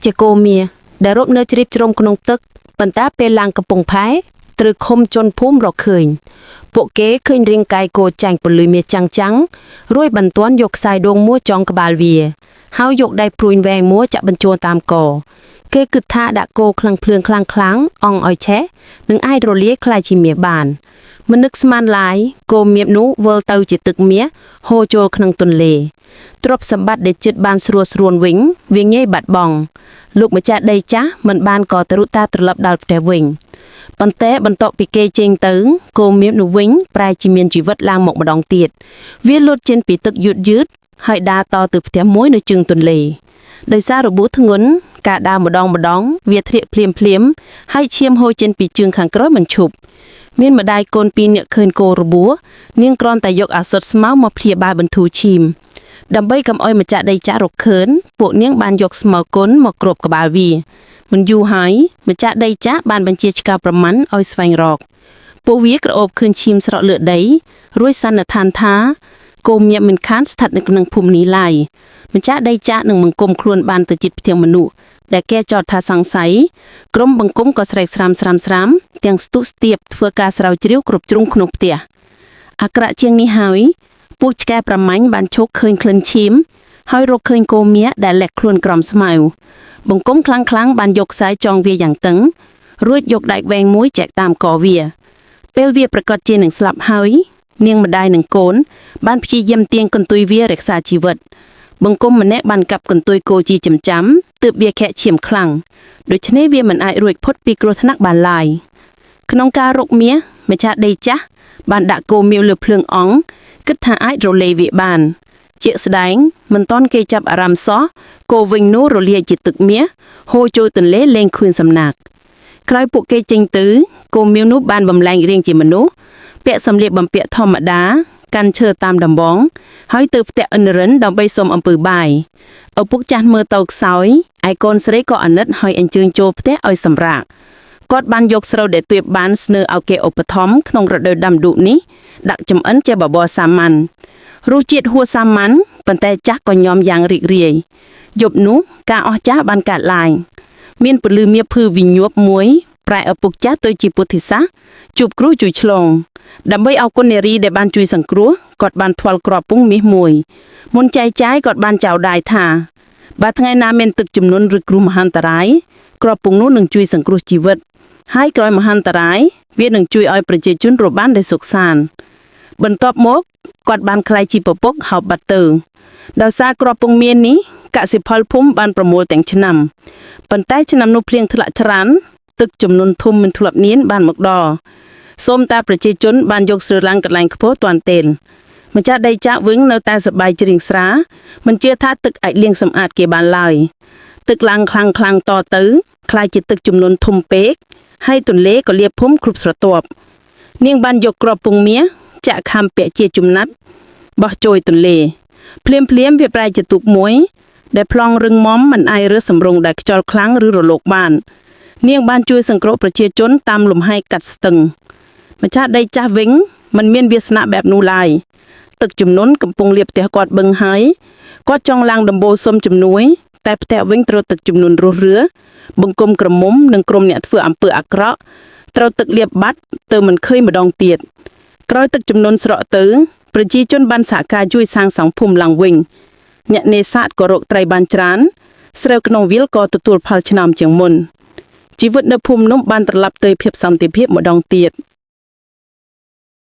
ជាគោមៀដែលរົບនៅជ្រាបជ្រុំក្នុងទឹកប៉ុន្តែពេលឡើងកំពង់ផែត្រូវឃុំជនភូមិរកឃើញពួកគេឃើញរាងកាយគោចាញ់ពលឺមាសចាំងរួយបន្ទាន់យកខ្សែដងមួចងក្បាលវាហើយយកដៃព្រួយវែងមួចាក់បញ្ចូលតាមកគេគិតថាដាក់គោខ្លាំងភ្លើងខ្លាំងអង់ឲ្យឆេះនឹងអាចរលាយខ្លាយជាមាសបានមិននឹកស្មានឡើយគោមៀបនោះវិលទៅជាទឹកមាសហូរចូលក្នុងទន្លេទ្រព្យសម្បត្តិដែលជិតបានស្រួលស្រួនវិញវាងាយបាត់បង់លោកម្ចាស់ដីចាស់មិនបានក៏ទ្រុតាត្រឡប់ដល់ផ្ទះវិញប៉ុន្តែបន្ទាប់ពីគេចេញទៅគោមៀបនោះវិញប្រែជាមានជីវិតឡើងមកម្ដងទៀតវាលូតចេញពីទឹកយឺតហើយដើរតទៅផ្ទះមួយនៅជើងទន្លេដោយសាររបួសធ្ងន់ការដើរម្ដងវាធ្លាក់ភ្លាមហើយឈាមហូរចេញពីជើងខាងក្រោយមិនឈប់មានម្ដាយកូន2នាក់ឃើញគោរបួសនាងគ្រាន់តែយកអាសុតស្មៅមកព្យាបាលបន្ធូរឈាមដើម្បីកុំឲ្យម្ចាស់ដីចាស់រកឃើញពួកនាងបានយកស្មៅគុនមកគ្របក្បាលវាមិនយូរហើយម្ចាស់ដីចាស់បានបញ្ជាឆ្កែប្រមាន់ឲ្យស្វែងរកពួកវាក្រអូបឃើញឈាមស្រក់លើដីរួចសន្និដ្ឋានថាគោមៀបមិនខានស្ថិតនៅក្នុងភូមិនេះឡើយម្ចាស់ដីចាស់នឹងបង្គំខ្លួនបានទៅជិតផ្ទះមនុស្សដែលគេចោទថាសង្ស័យក្រុមបង្គំក៏ស្រែកស្រាមទាំងស្ទុះស្ទាបធ្វើការស្រាវជ្រាវគ្រប់ជ្រុងក្នុងផ្ទះអាក្រក់ជាងនេះហើយពួកឆ្កែប្រមាញ់បានឈប់ឃើញក្លិនឈាមហើយរកឃើញគោមៀដែលលែកខ្លួនក្រំស្មៅបង្គំខ្លាំងបានយកខ្សែចងវាយ៉ាងតឹងរួចយកដែកវែងមួយចែកតាមកវាពេលវាប្រកាសជានឹងស្លាប់ហើយនាងម្ដាយនិងកូនបានព្យាយាមទាញកន្ទុយវារក្សាជីវិតបង្គំម្នាក់បានកាប់កន្ទុយគោជាចាំទើបវាខែកឈាមខ្លាំងដូច្នេះវាមិនអាចរួចផុតពីគ្រោះថ្នាក់បានឡើយក្នុងការរកមាសម្ចាស់ដីចាស់បានដាក់គោមៀវលើភ្លើងអង់គិតថាអាចរលាយវាបានជាក់ស្ដែងមិនតាន់គេចាប់អារម្មណ៍សោះគោវិញនោះរលាយជាទឹកមាសហូរចូលទន្លេលែងឃើញសំណាកក្រោយពួកគេចេញទៅគោមៀវនោះបានបំលែងរាងជាមនុស្សពាក់សម្លៀកបំពាក់ធម្មតាកាន់ឈើតាមដំបងហើយទៅផ្ទះឥន្ទរិនដើម្បីសុំអំពើបាយឪពុកចាស់មើលទៅខ្សោយឯកូនស្រីក៏អាណិតហើយអញ្ជើញចូលផ្ទះឲ្យសម្រាកគាត់បានយកស្រូវដែលទួបបានស្នើឲ្យគេឧបត្ថម្ភក្នុងរដូវដាំដុះនេះដាក់ចំអិនជាបបរសាមញ្ញរសជាតិហួសសាមញ្ញប៉ុន្តែចាស់ក៏ញ៉ាំយ៉ាងរីករាយយប់នោះការអស្ចារ្យបានកើតឡើងមានពលឺមាសភឺវិញប់មួយប្រែឪពុកចាស់ទៅជាពុទ្ធិសាសជួបគ្រូជួយឆ្លងដើម្បីឲ្យគុណនារីដែលបានជួយសង្គ្រោះគាត់បានថ្វាល់គ្រាប់ពងមាសមួយមុនចែកចាយគាត់បានចោទដាយថាបើថ្ងៃណាមានទឹកជំនន់ឬគ្រោះមហន្តរាយគ្រាប់ពងនោះនឹងជួយសង្គ្រោះជីវិតហើយក្រោយមហន្តរាយវានឹងជួយឲ្យប្រជាជនរស់បានដោយសុខសាន្តបន្ទាប់មកគាត់បានក្លាយជាពពុកហៅបាត់ទៅដោយសារគ្រាប់ពងមាសនេះកសិផលភូមិបានប្រមូលទាំងឆ្នាំប៉ុន្តែឆ្នាំនោះភ្លៀងធ្លាក់ច្រើនទឹកជំនន់ធំមិនធ្លាប់មានបានមកដល់សូមតែប្រជាជនបានយកស្រូវឡើងកន្លែងខ្ពស់ទាន់ទេម្ចាស់ដីចាក់វឹងនៅតែសប្បាយជ្រៀងស្រាមិនជឿថាទឹកអាចលាងសម្អាតគេបានឡើយទឹកឡើងខ្លាំងតទៅคล้ายជាទឹកជំនន់ធំពេកហើយទន្លេក៏លាបភូមិគ្រប់ស្រទាប់នាងបានយកគ្រាប់ពងមាសចាក់ខំពាក់ជាជំណាត់បោះចូលទន្លេភ្លាមវាប្រែជាទូកមួយដែលប្លង់រឹងមាំមិនអាចរើសសម្រងដែលខ្យល់ខ្លាំងឬរលកបាននាងបានជួយសង្គ្រោះប្រជាជនតាមលំហែកាត់ស្ទឹងម្ចាស់ដីចាស់វិញមិនមានវាសនាបែបនោះឡើយទឹកជំនន់កំពុងលាបផ្ទះគាត់បឹងហើយគាត់ចង់ឡើងដំបូលសុំជំនួយតែផ្ទះវិញត្រូវទឹកជំនន់រស់រឿបង្គំក្រមុំនិងក្រុមអ្នកធ្វើអំពើអាក្រក់ត្រូវទឹកលាបបាត់ទៅមិនឃើញម្ដងទៀតក្រោយទឹកជំនន់ស្រកទៅប្រជាជនបានសហការជួយសាងសង់ភូមិឡើងវិញអ្នកនេសាទក៏រកត្រីបានច្រើនស្រូវក្នុងវាលក៏ទទួលផលឆ្នាំជាងមុនជីវិតនៅភូមិនោះបានត្រឡប់ទៅភាពសន្តិភាពម្ដងទៀត